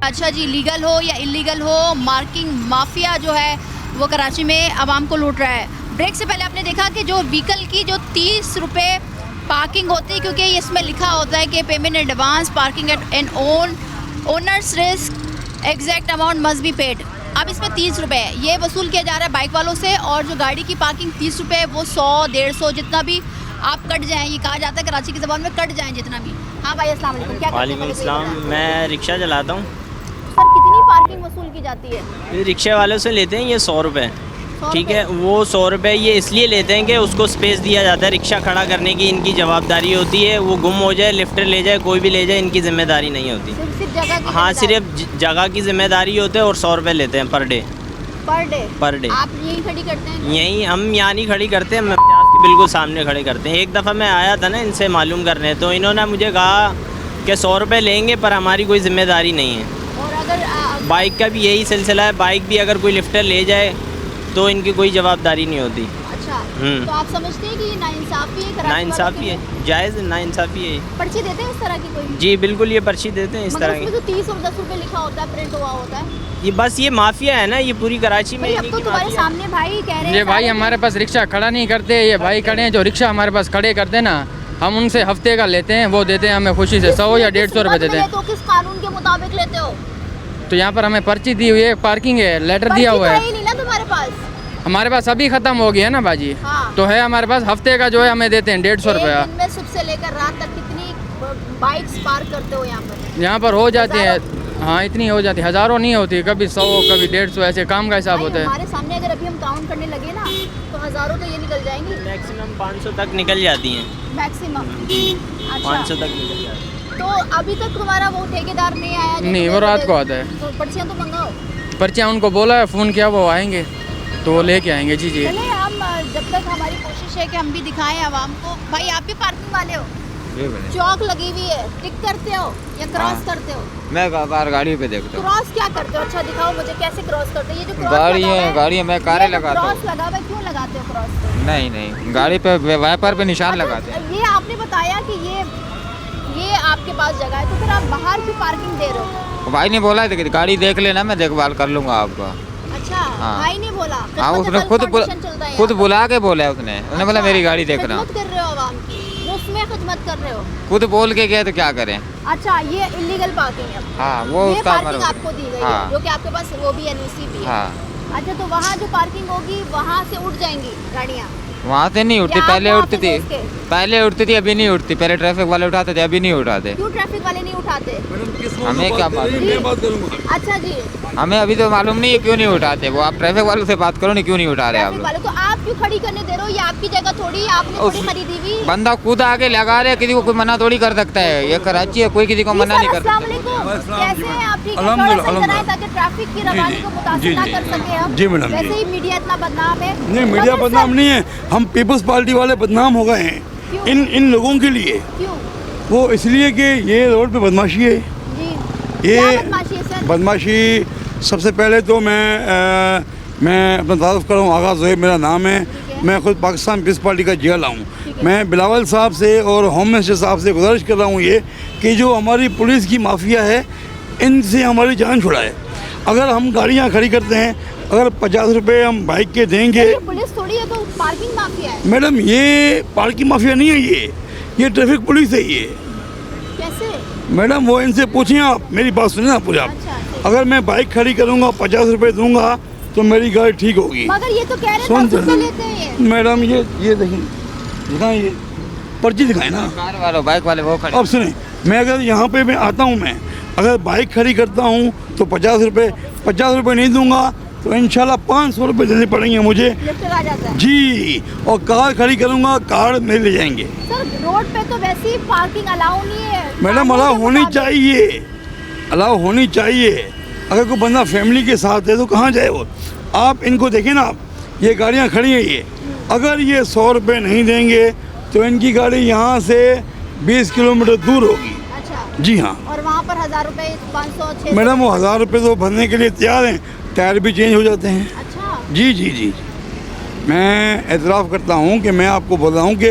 अच्छा जी, लीगल हो या इलीगल हो, मार्किंग माफिया जो है वो कराची में आवाम को लूट रहा है। ब्रेक से पहले आपने देखा कि जो व्हीकल की जो 30 रुपये पार्किंग होती है, क्योंकि इसमें लिखा होता है कि payment in advance, parking at an owner's risk, exact amount must be paid. अब इसमें 30 रुपये ये वसूल किया जा रहा है बाइक वालों से, और जो गाड़ी की पार्किंग 30 रुपये, वो 100-150 जितना भी आप कट जाएँ, ये कहा जाता है कराची की ज़बान में, कट जाएँ जितना भी। हाँ भाई, अस्सलाम वालेकुम। क्या वालेकुम अस्सलाम। मैं रिक्शा चलाता हूँ। सर, कितनी पार्किंग वसूल की जाती है? रिक्शे वालों से लेते हैं ये 100 रुपये। ठीक है, वो 100 रुपये ये इसलिए लेते हैं कि उसको स्पेस दिया जाता है, रिक्शा खड़ा करने की इनकी जवाबदारी होती है। वो गुम हो जाए, लिफ्टर ले जाए, कोई भी ले जाए, इनकी जिम्मेदारी नहीं होती। सिर्फ जगह की? हाँ, सिर्फ जगह की जिम्मेदारी होती है, और 100 रुपये लेते हैं पर डे। पर डे आप यहीं खड़ी करते हैं? यहीं, हम यहाँ नहीं खड़ी करते, हम प्याज के बिल्कुल सामने खड़े करते हैं। एक दफ़ा मैं आया था ना इनसे मालूम करने, तो इन्होंने मुझे कहा कि 100 रुपये लेंगे पर हमारी कोई जिम्मेदारी नहीं है। और अगर बाइक का भी यही सिलसिला है, बाइक भी अगर कोई लिफ्टर ले जाए तो इनकी कोई जवाबदारी नहीं होती। अच्छा, तो आप समझते हैं कि ये नाइंसाफ़ी है? नाइंसाफ़ी है, जायज़ नाइंसाफ़ी है। पर्ची देते हैं इस तरह की कोई? जी बिल्कुल, ये पर्ची देते हैं इस तरह की। तो 30 और 10 रुपये लिखा होता है, प्रिंट हुआ होता है। ये बस ये माफिया है ना, ये पूरी कराची में। अब तो तुम्हारे सामने भाई कह रहे हैं ये भाई हमारे पास रिक्शा खड़ा नहीं करते, ये भाई खड़े हैं जो रिक्शा हमारे पास खड़े करते हैं ना, हम उनसे हफ्ते का लेते हैं, वो देते हैं हमें खुशी से 100 या 150 रुपये देते हैं। तो किस कानून के मुताबिक लेते हो? तो यहाँ पर हमें पर्ची दी हुई है, पार्किंग है, लेटर दिया हुआ है। नहीं ना तुम्हारे पास? हमारे पास अभी ख़त्म हो गया है ना बाजी। हाँ। तो है हमारे पास, हफ्ते का जो है हमें देते हैं 150 रुपया। दिन में सुबह से लेकर रात तक कितनी बाइक्स पार्क करते हो यहाँ पर? यहाँ पर हो जाती है, हाँ इतनी हो जाती है, हज़ारों नहीं होती, कभी 100 कभी 150, ऐसे काम का हिसाब होता है। हमारे सामने अगर अभी हम काउंट करने लगे ना तो हज़ारों तो ये निकल जाएंगी। मैक्सिमम 500 तक निकल जाती हैं। मैक्सिमम 500 तक निकल जाती है। तो अभी तक तुम्हारा वो ठेकेदार नहीं आया? नहीं, वो रात को आता है। तो पर्चियाँ तो मंगाओ। पर्चियाँ उनको बोला है, फ़ोन किया, वो आएंगे तो वो लेके आएंगे। जी जी, चले हम, जब तक हमारी कोशिश है कि हम भी दिखाएं आवाम को। भाई आप भी पार्किंग वाले हो? चौक लगी हुई है, टिक करते हो या क्रॉस करते हो? मैं बार गाड़ी पे देखता हूँ। क्रॉस क्या करते हो? अच्छा दिखाओ मुझे कैसे क्रॉस करते हो। ये जो क्रॉस गाड़ी है, मैं कारें लगाता हूँ। क्रॉस लगा हुआ है, क्यों लगाते हो क्रॉस? नहीं, गाड़ी पे वाइपर पे निशान लगाते हैं। ये आपने बताया कि ये आपके पास जगह है, तो फिर आप बाहर क्यों पार्किंग दे रहे हो? भाई ने बोला है गाड़ी देख लेना, मैं देखभाल कर लूँगा आपका। अच्छा, हाँ। भाई ने बोला? हाँ, उसने खुद बुला के बोला है उसने बोला मेरी गाड़ी देखना। खिदमत कर रहे हो आवाम की, मुफ्त में खिदमत कर रहे हो। खुद बोल के गया तो क्या करें। अच्छा, ये इलीगल पार्किंग है? हाँ, वो ये उसका पार्किंग आपको दी गई है, हाँ। जो कि आपके पास वो भी NOC भी है। हाँ। अच्छा, तो वहाँ जो पार्किंग होगी वहाँ से उठ जाएंगी गाड़ियाँ? वहाँ से नहीं उठती, या आप पहले वहाँ उठती पे थी, दोस्त के? पहले उठती थी, अभी नहीं उठती। पहले ट्रैफिक वाले उठाते थे, अभी नहीं उठाते। क्यों ट्रैफिक वाले नहीं उठाते? हमें क्या मालूम, अच्छा जी, हमें अभी तो मालूम नहीं है क्यों नहीं उठाते। वो आप ट्रैफिक वालों से बात करो नहीं, क्यों नहीं उठा रहे आप ट्रैफिक लोग। वाले तो आप क्यों खड़ी करने दे रहे हो? ये आपकी जगह थोड़ी है, आपने थोड़ी उस- खरीदी हुई। बंदा खुद आके लगा रहे, किसी को कोई मना थोड़ी कर सकता है। ये कराची है, कोई किसी को जी मना सर, नहीं कर अस्सलाम सकता। वालेकुम। कैसे हैं आप? ठीक है, थोड़ा सा इधर आएं ताकि ट्रैफिक की रवानी को मुतासिर ना कर सके हम। जी मैडम, वैसे जी। ही मीडिया इतना बदनाम है। नहीं, मीडिया मगर बदनाम सर, नहीं है, हम पीपल्स पार्टी वाले बदनाम हो गए हैं क्यों? इन लोगों के लिए। क्यों? वो इसलिए कि ये रोड पे बदमाशी है। जी, ये क्या बदमाशी है सर? बदमाशी सबसे पहले तो मैं अपना तारुफ कर रहा हूँ, आगा ज़ोहेब मेरा नाम है। मैं खुद पाकिस्तान पीपल्स पार्टी का जियाला हूँ। मैं बिलावल साहब से और होम मिनिस्टर साहब से गुजारिश कर रहा हूँ ये कि जो हमारी पुलिस की माफिया है, इनसे हमारी जान छुड़ाए। अगर हम गाड़ियाँ खड़ी करते हैं, अगर 50 रुपये हम बाइक के देंगे। ये पुलिस थोड़ी है, तो पार्किंग माफिया है। मैडम, ये पार्किंग माफिया नहीं है, ये ट्रैफिक पुलिस है। ये कैसे? मैडम वो इनसे पूछिए आप, मेरी बात सुनिए ना पूरी आप। अच्छा, ठीक। अगर मैं बाइक खड़ी करूँगा, 50 रुपये दूंगा तो मेरी गाड़ी ठीक होगी। मगर ये तो कह रहे हैं सुन 10 रुपए लेते हैं ये। मैडम, ये देखिए, दिखाएं, ये पर्ची दिखाएं ना। कार वालों, बाइक वाले वो खड़े। अब सुने, मैं अगर यहाँ पे मैं आता हूँ, मैं अगर बाइक खड़ी करता हूँ तो 50 रुपये नहीं दूंगा तो इंशाल्लाह 500 रुपये देने पड़ेंगे मुझे। लिफ्ट आ जाता है। जी, और कार खड़ी करूँगा, कार मेरे ले जाएंगे। सर, रोड पे तो वैसे ही पार्किंग अलाउ नहीं है। मैडम, कानून अलाउ के होनी मुताबिक। चाहिए, अलाउ होनी चाहिए। अगर कोई बंदा फैमिली के साथ है तो कहाँ जाए वो? आप इनको देखें ना, आप ये गाड़ियाँ खड़ी हैं, ये अगर ये 100 रुपये नहीं देंगे तो इनकी गाड़ी यहाँ से 20 किलोमीटर दूर होगी। अच्छा, जी हाँ और वहाँ पर 1000 रुपए, 500, 600। मैडम, वो 1000 रुपये तो भरने के लिए तैयार हैं, टायर भी चेंज हो जाते हैं। अच्छा, जी जी जी, मैं एतराफ़ करता हूँ कि मैं आपको बोल रहा हूँ कि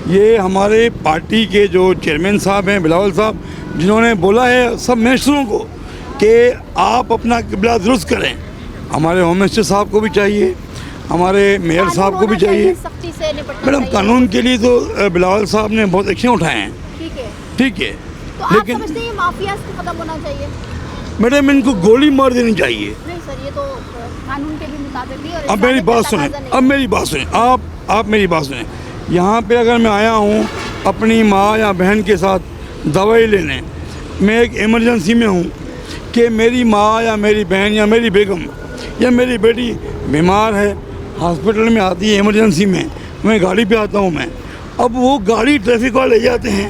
ये हमारे पार्टी के जो चेयरमैन साहब हैं, बिलावल साहब, जिन्होंने बोला है सब मिनिस्टरों को कि आप अपना किबला दुरुस्त करें। हमारे होम मिनिस्टर साहब को भी चाहिए, हमारे मेयर साहब को भी चाहिए। सख्ती से निपटना मैडम, चाहिए। कानून के लिए तो बिलावल साहब ने बहुत एक्शन उठाए हैं, ठीक है, ठीक है, तो आप लेकिन समझते हैं ये माफिया को खत्म होना चाहिए? मैडम इनको गोली मार देनी चाहिए। नहीं सर, ये तो कानून के भी मुताबिक नहीं। और अब मेरी इस्लामिक बात का सुने, तकाज़ा नहीं अब है। मेरी बात सुने, आप मेरी बात सुने। यहाँ पे अगर मैं आया हूँ अपनी माँ या बहन के साथ दवाई लेने, मैं एक इमरजेंसी में हूँ कि मेरी माँ या मेरी बहन या मेरी बेगम या मेरी बेटी बीमार है, हॉस्पिटल में आती है इमरजेंसी में, मैं गाड़ी पे आता हूँ मैं। अब वो गाड़ी ट्रैफिक वाले ले जाते हैं,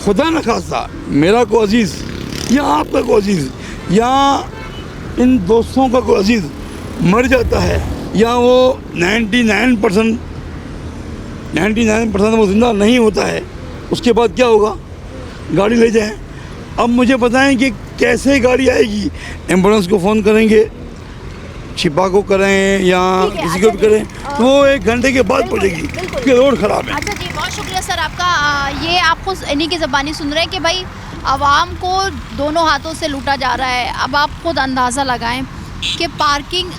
खुदा न खास्ता मेरा को अजीज़ या आपका को अजीज़ या इन दोस्तों का कोई अजीज़ मर जाता है, या वो 99% वो ज़िंदा नहीं होता है, उसके बाद क्या होगा? गाड़ी ले जाएं। अब मुझे बताएं कि कैसे गाड़ी आएगी? एम्बुलेंस को फ़ोन करेंगे, छिपा को करें या ठीक है, किसी को अच्छा भी करें, जी, तो वो 1 घंटे के बाद बिल्कुल, पहुँचेगी बिल्कुल। क्योंकि रोड ख़राब है। अच्छा जी, बहुत शुक्रिया सर आपका। ये आपको इन्हीं की ज़बानी सुन रहे हैं कि भाई आवाम को दोनों हाथों से लूटा जा रहा है। अब आप खुद अंदाज़ा लगाएं कि पार्किंग,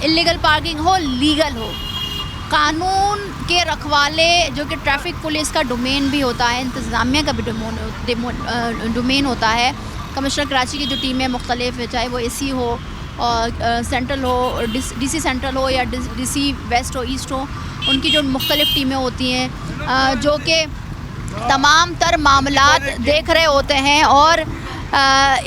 इलीगल पार्किंग हो, लीगल हो, कानून के रखवाले जो कि ट्रैफिक पुलिस का डोमेन भी होता है, इंतज़ामिया का भी डोमेन होता है। कमिश्नर कराची की जो टीमें मुख्तलिफ है, चाहे वो AC हो और सेंट्रल हो, DC सेंट्रल हो या DC वेस्ट हो, ईस्ट हो, उनकी जो मुख्तलिफ टीमें होती हैं जो कि तमाम तर मामलात देख रहे होते हैं। और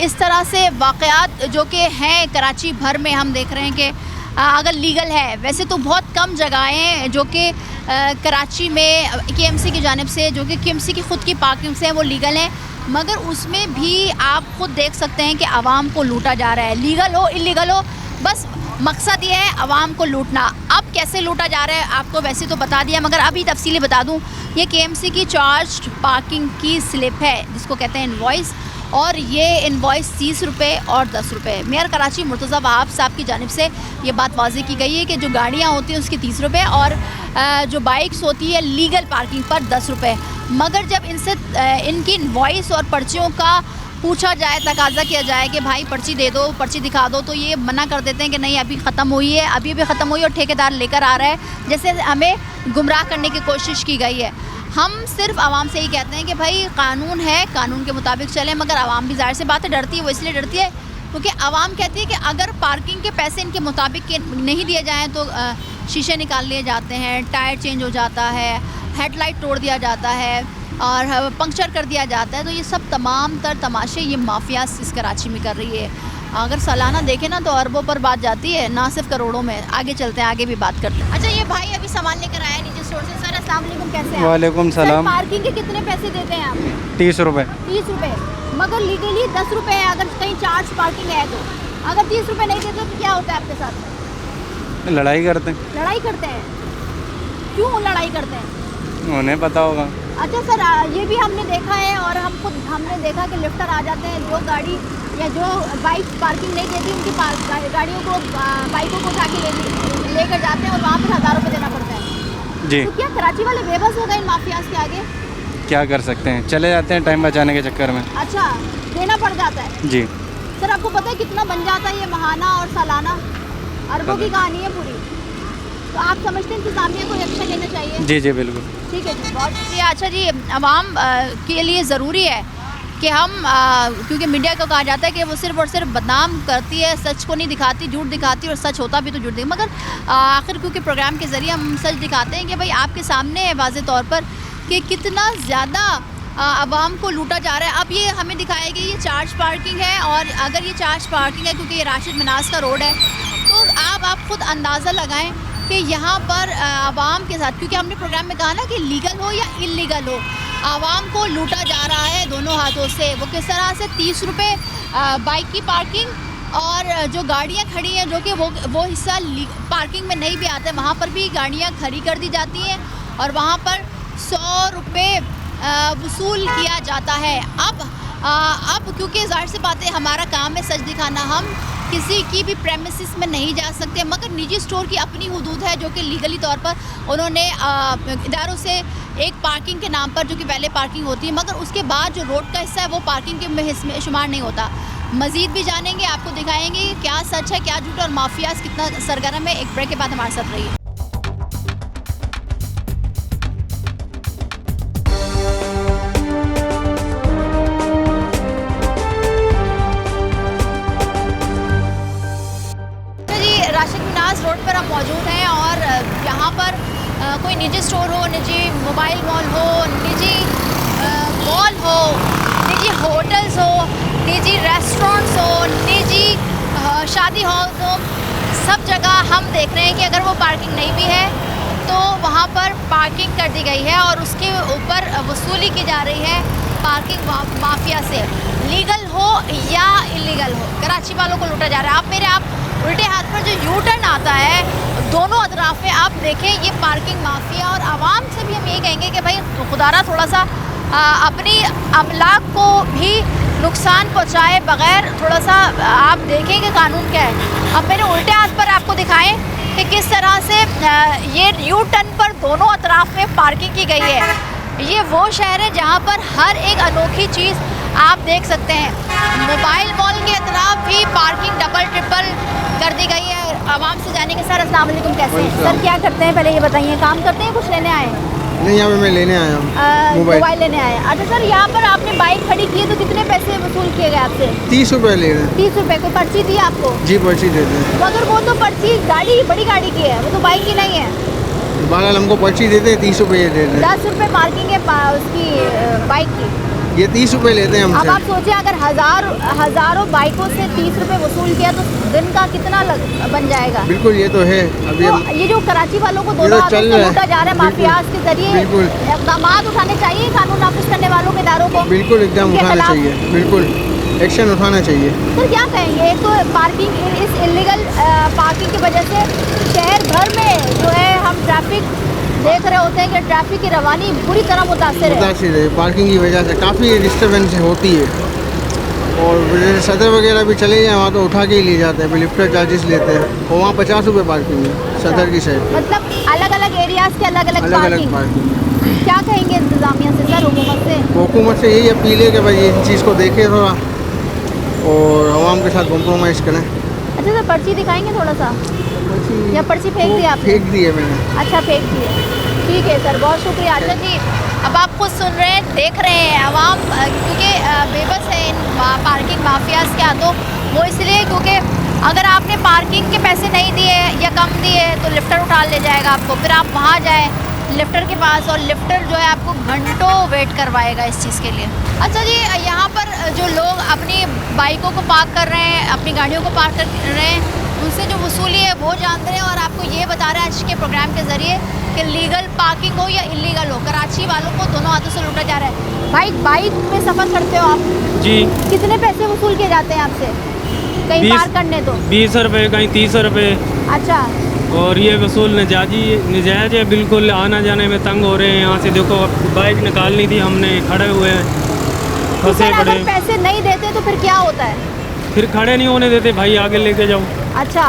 इस तरह से वाक़यात जो कि हैं कराची भर में हम देख रहे हैं कि अगर लीगल है, वैसे तो बहुत कम जगहें जो कि कराची में KMC की जानिब से, जो कि KMC की ख़ुद की पार्किंग से हैं, वो लीगल हैं, मगर उसमें भी आप खुद देख सकते हैं कि आवाम को लूटा जा रहा है। लीगल हो इलीगल हो, बस मकसद ये है आवाम को लूटना। अब कैसे लूटा जा रहा है आपको वैसे तो बता दिया, मगर अभी तफसीली बता दूं, ये KMC की चार्ज पार्किंग की स्लिप है जिसको कहते हैं इनवॉइस, और ये इनवॉइस 30 रुपये और 10 रुपये। मेयर कराची मुर्तज़ा वहाब साहब की जानिब से ये बात वाज़ेह की गई है कि जो गाड़ियाँ होती हैं उसके 30 रुपये और जो बाइक्स होती है लीगल पार्किंग पर 10 रुपये। मगर जब इनसे इनकी इनवॉइस और पर्चियों का पूछा जाए, तकाजा किया जाए कि भाई पर्ची दे दो, पर्ची दिखा दो, तो ये मना कर देते हैं कि नहीं अभी ख़त्म हुई है, अभी भी ख़त्म हुई और ठेकेदार लेकर आ रहा है, जैसे हमें गुमराह करने की कोशिश की गई है। हम सिर्फ आवाम से ही कहते हैं कि भाई कानून है, कानून के मुताबिक चलें, मगर आवाम भी ज़ाहिर सी बात है डरती है। वो इसलिए डरती है क्योंकि आवाम कहती है कि अगर पार्किंग के पैसे इनके मुताबिक के नहीं दिए जाएँ तो शीशे निकाल लिए जाते हैं, टायर चेंज हो जाता है, हेडलाइट तोड़ दिया जाता है और पंक्चर कर दिया जाता है। तो ये सब तमाम तर तमाशे ये माफिया इस कराची में कर रही है। अगर सालाना देखें ना तो अरबों पर बात जाती है, ना सिर्फ करोड़ों में। आगे चलते हैं, आगे भी बात करते हैं। अच्छा, ये भाई अभी सामान लेकर आया नीचे स्टोर से। सर अस्सलाम वालेकुम, कैसे हैं? वालेकुम सलाम। पार्किंग के कितने पैसे देते हैं आप? 30 रुपये। 30 रुपये, मगर लीगली 10 रुपये है अगर कहीं चार्ज पार्किंग है तो। अगर 30 रुपये नहीं देते तो क्या होता है आपके साथ? लड़ाई करते हैं। लड़ाई करते हैं? क्यों लड़ाई करते हैं? उन्हें पता होगा। अच्छा सर, ये भी हमने देखा है और हमने देखा कि लिफ्टर आ जाते हैं, जो गाड़ी या जो बाइक पार्किंग नहीं देती उनकी गाड़ियों को, बाइकों को जाके लेकर जाते हैं और वहाँ पर हज़ारों रुपये देना पड़ता है जी। तो क्या कराची वाले बेबस हो गए इन माफियाज के आगे? क्या कर सकते हैं, चले जाते हैं टाइम बचाने के चक्कर में। अच्छा, देना पड़ जाता है जी। सर, आपको पता है कितना बन जाता है ये महाना और सालाना? अरबों की कहानी है पूरी। तो आप समझते हैं इंतजामिया को एक्शन लेना चाहिए? जी जी बिल्कुल। ठीक है जी, बहुत शुक्रिया। अच्छा जी, आवाम के लिए ज़रूरी है कि हम क्योंकि मीडिया को कहा जाता है कि वो सिर्फ और सिर्फ बदनाम करती है, सच को नहीं दिखाती, झूठ दिखाती है, और सच होता भी तो झूठ दिखाती। मगर आखिर क्योंकि प्रोग्राम के ज़रिए हम सच दिखाते हैं कि भाई आपके सामने है वाज़े तौर पर कि कितना ज़्यादा आवाम को लूटा जा रहा है। अब ये हमें दिखाया गया ये चार्ज पार्किंग है, और अगर ये चार्ज पार्किंग है क्योंकि ये राशिद मनास का रोड है, तो आप खुद अंदाज़ा लगाएं कि यहाँ पर आवाम के साथ, क्योंकि हमने प्रोग्राम में कहा ना कि लीगल हो या इलीगल हो, आवाम को लूटा जा रहा है दोनों हाथों से। वो किस तरह से 30 रुपये बाइक की पार्किंग, और जो गाड़ियाँ खड़ी हैं जो कि वो हिस्सा पार्किंग में नहीं भी आते, वहाँ पर भी गाड़ियाँ खड़ी कर दी जाती हैं और वहाँ पर 100 रुपये वसूल किया जाता है। अब क्योंकि ज़ाहिर सी बात है हमारा काम है सच दिखाना, हम किसी की भी प्रेमिसिस में नहीं जा सकते, मगर निजी स्टोर की अपनी हदूद है जो कि लीगली तौर पर उन्होंने इदारों से एक पार्किंग के नाम पर, जो कि पहले पार्किंग होती है, मगर उसके बाद जो रोड का हिस्सा है वो पार्किंग के में शुमार नहीं होता। मज़ीद भी जानेंगे, आपको दिखाएंगे क्या सच है क्या झूठ और माफियाज कितना सरगर्म है। एक ब्रेक के बाद हमारे साथ रहिए। राशिद मनास रोड पर हम मौजूद हैं और यहाँ पर कोई निजी स्टोर हो, निजी मोबाइल मॉल हो, निजी मॉल हो, निजी होटल्स हो, निजी रेस्टोरेंट्स हो, निजी शादी हॉल हो, सब जगह हम देख रहे हैं कि अगर वो पार्किंग नहीं भी है तो वहाँ पर पार्किंग कर दी गई है और उसके ऊपर वसूली की जा रही है पार्किंग माफिया से। लीगल हो या इलीगल हो, कराची वालों को लूटा जा रहा है। आप उल्टे हाथ पर जो यू टर्न आता है, दोनों अतराफ में आप देखें ये पार्किंग माफिया। और आवाम से भी हम ये कहेंगे कि भाई खुदारा थोड़ा सा अपनी अमलाक को भी नुकसान पहुंचाए बगैर थोड़ा सा आप देखें कि कानून क्या है। अब मेरे उल्टे हाथ पर आपको दिखाएं कि किस तरह से ये यू टर्न पर दोनों अतराफ में पार्किंग की गई है। ये वो शहर है जहाँ पर हर एक अनोखी चीज़ आप देख सकते हैं। मोबाइल मॉल के अतराफ भी पार्किंग डबल ट्रिपल कर दी गई है। आवाम से जाने के सर अस्सलाम वालेकुम, कैसे हैं सर? क्या करते हैं पहले ये बताइए, काम करते हैं, कुछ लेने आए हैं? नहीं, यहाँ पे मैं लेने आया हूँ, मोबाइल लेने आए। अच्छा सर, यहाँ पर आपने बाइक खड़ी की है तो कितने पैसे वसूल किए गए आपसे? 30 रुपये ले रहे हैं। 30 रुपये को पर्ची दी आपको? जी, पर्ची देते हैं। मगर वो तो पर्ची गाड़ी बड़ी गाड़ी की है, वो तो बाइक की नहीं है। बगल हमको पर्ची देते हैं, 30 रुपये दे रहे हैं। 10 रुपये पार्किंग है उसकी बाइक की, ये 30 रुपये लेते हैं हमसे। अब आप सोचिए अगर हज़ारों बाइकों से 30 रुपये वसूल किया तो दिन का कितना बन जाएगा? बिल्कुल, ये तो है। अभी तो ये जो कराची वालों को दोनों हाथों से लूटा जा रहा है माफियाज के जरिए, इक़दाम उठाने चाहिए कानून नाफिज करने वालों के इदारों को। बिल्कुल एकदम उठाना चाहिए, बिल्कुल एक्शन उठाना चाहिए। सर क्या कहेंगे, एक तो पार्किंग, इस इलीगल पार्किंग की वजह से शहर भर में जो है हम ट्रैफिक देख रहे होते हैं कि ट्रैफिक की रवानी बुरी तरह मुतासिर है। पार्किंग की वजह से काफ़ी डिस्टर्बेंस होती है। और जैसे सदर वगैरह भी चले जाए वहाँ तो उठा के ही ले जाते हैं, लिफ्टर चार्जेस लेते हैं, और वहाँ 50 रुपये पार्किंग है सदर की साइड। मतलब अलग अलग एरियाज़ के अलग अलग पार्किंग। क्या कहेंगे इंतज़ामिया से सर, हुकूमत से? हुकूमत से यही अपील है कि भाई इस चीज़ को देखें थोड़ा और आवाम के साथ कॉम्प्रोमाइज़ करें। अच्छा सर, पर्ची दिखाएंगे थोड़ा सा, या पर्ची फेंक दी आपने? फेंक दी है मैंने। अच्छा, फेंक दी है, ठीक है सर, बहुत शुक्रिया। अच्छा जी, अब आप खुद सुन रहे हैं, देख रहे हैं आवाम क्योंकि बेबस है इन पार्किंग माफियाज के हाथों। वो इसलिए क्योंकि अगर आपने पार्किंग के पैसे नहीं दिए या कम दिए तो लिफ्टर उठा ले जाएगा आपको, फिर आप वहाँ जाएँ लिफ्टर के पास और लिफ्टर जो है आपको घंटों वेट करवाएगा इस चीज़ के लिए। अच्छा जी, यहाँ पर जो लोग अपनी बाइकों को पार्क कर रहे हैं, अपनी गाड़ियों को पार्क कर रहे हैं, उनसे जो वसूली है वो जान रहे हैं और आपको ये बता रहे हैं आज के प्रोग्राम के ज़रिए कि लीगल पार्किंग हो या इलीगल हो, कराची वालों को दोनों हाथों से लूटा जा रहा है। बाइक में सफ़र करते हो आप जी। कितने पैसे वसूल किए जाते हैं आपसे कहीं पार्क करने? तो 20 रुपये, कहीं 30 रुपये। अच्छा। और ये वसूल नजायज़ है बिल्कुल, आना जाने में तंग हो रहे हैं। यहाँ से देखो बाइक निकालनी थी, हमने खड़े हुए हैं, फंसे पड़े। अगर पैसे नहीं देते तो फिर क्या होता है? फिर खड़े नहीं होने देते, भाई आगे लेके जाओ। अच्छा,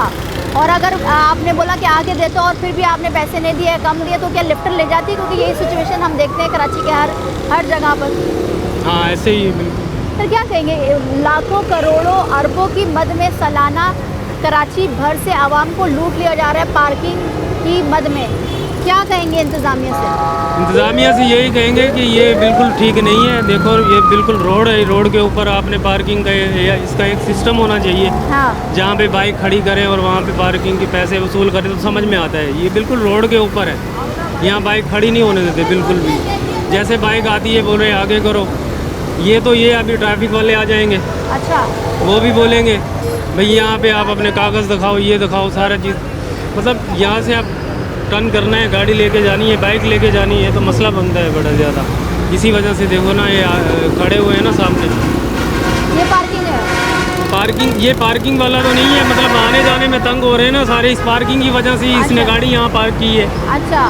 और अगर आपने बोला कि आगे देते और फिर भी आपने पैसे नहीं दिए, कम दिए, तो क्या लिफ्टर ले जाती है? क्योंकि यही सिचुएशन हम देखते हैं कराची के हर जगह पर। हाँ ऐसे ही बिल्कुल। फिर क्या कहेंगे, लाखों करोड़ों अरबों की मद में सालाना कराची भर से आवाम को लूट लिया जा रहा है पार्किंग की मद में, क्या कहेंगे इंतज़ामिया से? इंतज़ामिया से यही कहेंगे कि ये बिल्कुल ठीक नहीं है। देखो ये बिल्कुल रोड है, रोड के ऊपर आपने पार्किंग का इसका एक सिस्टम होना चाहिए। हाँ। जहाँ पे बाइक खड़ी करें और वहाँ पे पार्किंग के पैसे वसूल करें तो समझ में आता है। ये बिल्कुल रोड के ऊपर है, यहाँ बाइक खड़ी नहीं होने देते बिल्कुल भी। जैसे बाइक आती है बोल रहे आगे करो, ये अभी ट्रैफिक वाले आ जाएंगे। अच्छा। वो भी बोलेंगे भाई यहाँ पे आप अपने कागज़ दिखाओ, ये दिखाओ, सारा चीज़। मतलब यहाँ से आप टर्न करना है, गाड़ी लेके जानी है, बाइक लेके जानी है, तो मसला बनता है बड़ा ज़्यादा। इसी वजह से देखो ना ये खड़े हुए हैं ना सामने। ये पार्किंग है? ये पार्किंग वाला तो नहीं है, मतलब आने जाने में तंग हो रहे हैं ना सारे, इस पार्किंग की वजह से ही इसने गाड़ी यहाँ पार्क की है। अच्छा।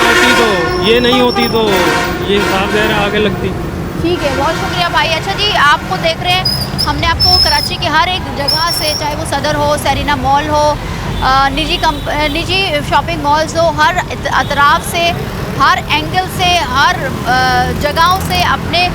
अगर ये नहीं होती तो ये साफ ज़ाहिर आगे लगती। ठीक है, बहुत शुक्रिया भाई। अच्छा जी, आपको देख रहे हैं हमने आपको कराची के हर एक जगह से, चाहे वो सदर हो, सेरिना मॉल हो, निजी शॉपिंग मॉल्स हो, हर अतराफ से, हर एंगल से, हर जगहों से अपने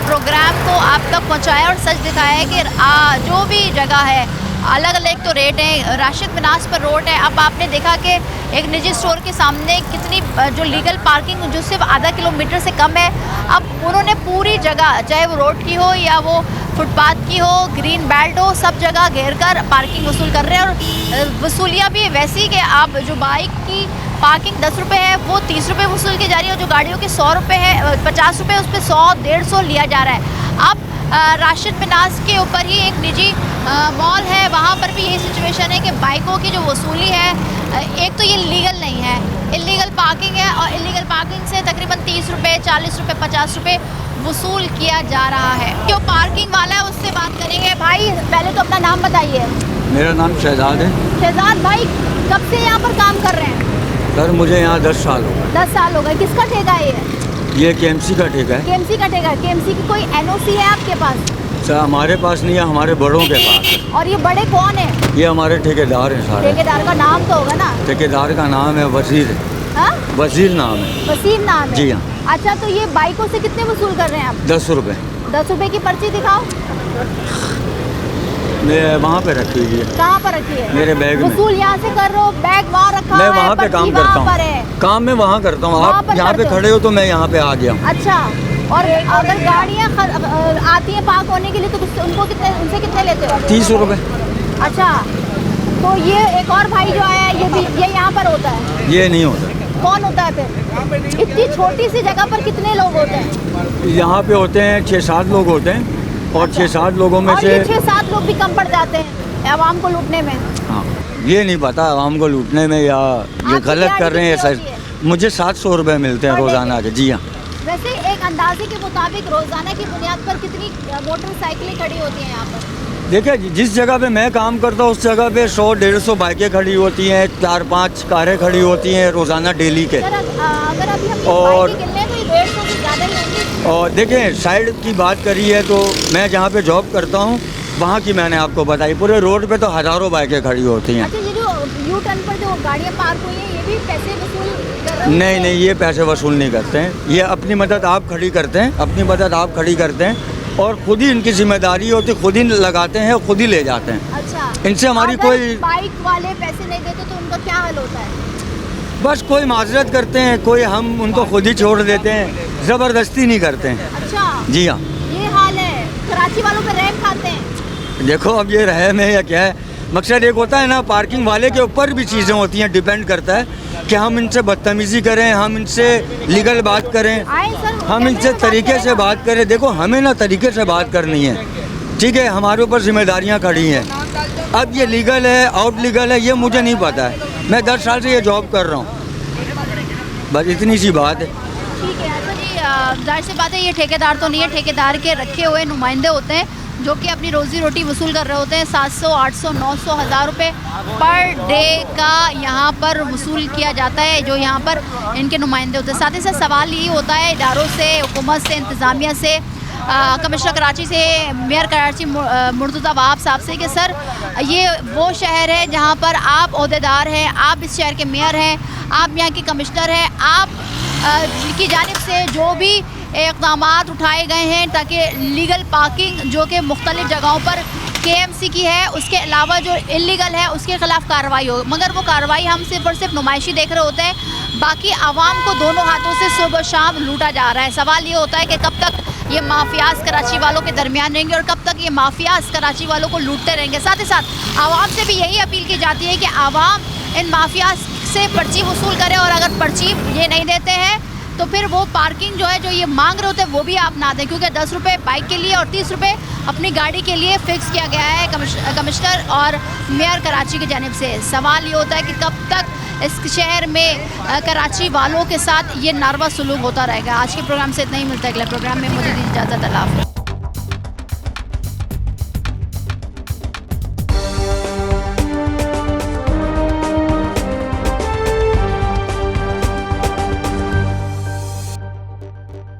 प्रोग्राम को आप तक पहुंचाया और सच दिखाया है कि जो भी जगह है अलग अलग तो रेट है। राशिद मिनास पर रोड है, अब आपने देखा कि एक निजी स्टोर के सामने कितनी जो लीगल पार्किंग जो सिर्फ आधा किलोमीटर से कम है, अब उन्होंने पूरी जगह, चाहे वो रोड की हो या वो फुटपाथ की हो, ग्रीन बेल्ट हो, सब जगह घेर कर पार्किंग वसूल कर रहे हैं। और वसूलियाँ भी वैसी कि आप जो बाइक की पार्किंग 10 रुपये है वो 30 रुपये वसूल की जा रही है, और जो गाड़ियों के 100 रुपये है, 50 रुपये, उस पर 100-150 लिया जा रहा है। अब राशिद मिनास के ऊपर ही एक निजी मॉल है, वहाँ पर भी यही सिचुएशन है कि बाइकों की जो वसूली है, एक तो ये लीगल नहीं है, इलीगल पार्किंग है, और इलीगल पार्किंग से तकरीबन 30 रुपये, 40 रुपये, 50 रुपये वसूल किया जा रहा है। जो पार्किंग वाला है उससे बात करेंगे। भाई पहले तो अपना नाम बताइए। मेरा नाम शहजाद है। शहजाद भाई, कब से यहाँ पर काम कर रहे हैं? सर मुझे यहाँ 10 साल हो गए। 10 साल हो गए। किसका ठेका है ये KMC का ठेका है। KMC का ठेका। KMC की कोई NOC है आपके पास? सर हमारे पास नहीं है, हमारे बड़ों के पास है। और ये बड़े कौन है? ये हमारे ठेकेदार हैं सारे। ठेकेदार का नाम तो होगा ना? ठेकेदार का नाम है वजीर। हाँ? वजीर नाम है। वसीम नाम है? जी हाँ। अच्छा, तो ये बाइकों से कितने वसूल कर रहे हैं आप? 10 रुपये। 10 रुपये की पर्ची दिखाओ। मैं वहाँ पे रखी हुई है। कहाँ पर रखी है? मेरे बैग में। वसूल यहाँ से कर रहे हो, बैग वहाँ रखा मैं है, वहाँ पे काम करता हूँ। काम मैं वहाँ करता हूँ। आप यहाँ पे खड़े हो तो मैं यहाँ पे आ गया। अच्छा, और अगर गाड़ियाँ आती हैं पार्क होने के लिए तो उनसे कितने लेते हो? 30 रुपये। अच्छा, तो ये एक और भाई जो आया है ये यहाँ पर होता है? ये नहीं होता। कौन होता है फिर? इतनी छोटी सी जगह पर कितने लोग होते हैं? यहाँ पे होते हैं 6-7 लोग होते हैं, और 6-7 लोगों में से 6-7 लोग भी कम पड़ जाते हैं आवाम को लूटने में। हाँ, ये नहीं पता आवाम को लूटने में या ये गलत कर रहे हैं। सर मुझे 700 रुपये मिलते हैं रोज़ाना के। जी हाँ। वैसे एक अंदाजे के मुताबिक रोज़ाना की बुनियाद पर कितनी मोटरसाइकिलें खड़ी होती हैं यहाँ पर? देखिए जिस जगह पे मैं काम करता हूँ उस जगह पे 100-150 बाइकें खड़ी होती हैं, 4-5 कारें खड़ी होती हैं रोज़ाना डेली के। अगर अभी हम और बाइकें गिनने तो 150 से ज़्यादा ही होंगी। और देखें साइड की बात करी है तो मैं जहाँ पे जॉब करता हूँ वहाँ की मैंने आपको बताई, पूरे रोड पे तो हज़ारों बाइकें खड़ी होती हैं। अच्छा, ये जो यू टर्न पर जो गाड़ियाँ पार्क हुई हैं ये भी पैसे वसूल कर रहे हैं? नहीं, ये पैसे वसूल नहीं करते हैं। ये अपनी मदद आप खड़ी करते हैं, अपनी मदद आप खड़ी करते हैं, और खुद ही इनकी जिम्मेदारी होती है, खुद ही लगाते हैं, खुद ही ले जाते हैं। अच्छा, इनसे हमारी कोई बाइक वाले पैसे नहीं देते तो उनका क्या हाल होता है? बस कोई माजरत करते हैं, कोई हम उनको खुद ही छोड़ देते हैं, ज़बरदस्ती नहीं करते हैं। अच्छा, जी हाँ। ये हाल है। कराची वालों पे रैंक खाते हैं? देखो अब ये रहे में या क्या है, मकसद एक होता है ना, पार्किंग वाले के ऊपर भी चीज़ें होती हैं, डिपेंड करता है कि हम इनसे बदतमीज़ी करें, हम इनसे लीगल बात करें, हम इनसे तरीके से बात करें। देखो हमें ना तरीके से बात करनी है, ठीक है, हमारे ऊपर जिम्मेदारियां खड़ी हैं। अब ये लीगल है आउट लीगल है ये मुझे नहीं पता है, मैं 10 साल से ये जॉब कर रहा हूँ, बस इतनी सी बात है। ठीक है, अच्छा जी, जाहिर सी बात है ये ठेकेदार तो नहीं है, ठेकेदार के रखे हुए नुमाइंदे होते हैं जो कि अपनी रोज़ी रोटी वसूल कर रहे होते हैं। 700, 800, 900, 1000 रुपये पर डे का यहाँ पर वसूल किया जाता है, जो यहाँ पर इनके नुमाइंदे होते हैं। साथ ही साथ सवाल यही होता है इदारों से, हुकूमत से, इंतज़ामिया से, कमिश्नर कराची से, मेयर कराची मुर्तज़ा वहाब साहब से कि सर ये वो शहर है जहाँ पर आप ओहदेदार हैं, आप इस शहर के मेयर हैं, आप यहाँ के कमिश्नर हैं, आप की जानिब से जो भी इक़दाम उठाए गए हैं ताकि लीगल पार्किंग जो कि मुख्तलिफ़ जगहों पर KMC की है, उसके अलावा जो इल्लीगल है उसके ख़िलाफ़ कार्रवाई हो, मगर वो कार्रवाई हम सिर्फ़ और सिर्फ नुमाइशी देख रहे होते हैं, बाकी आवाम को दोनों हाथों से सुबह शाम लूटा जा रहा है। सवाल ये होता है कि कब तक ये माफियाज कराची वालों के दरमियान रहेंगे और कब तक ये माफियाज कराची वालों को लूटते रहेंगे। साथ ही साथ आवाम से भी यही अपील की जाती है कि आवाम इन माफियाज से पर्ची वसूल करे, और अगर पर्ची ये नहीं देते हैं तो फिर वो पार्किंग जो है जो ये मांग रहे होते हैं वो भी आप ना दें, क्योंकि 10 रुपये बाइक के लिए और 30 रुपये अपनी गाड़ी के लिए फ़िक्स किया गया है कमिश्नर और मेयर कराची की जानिब से। सवाल ये होता है कि कब तक इस शहर में कराची वालों के साथ ये नारवा सलूक होता रहेगा। आज के प्रोग्राम से इतना ही, मिलता है अगले प्रोग्राम में, मुझे दी इजाज़त, अल्लाह हाफ़िज़।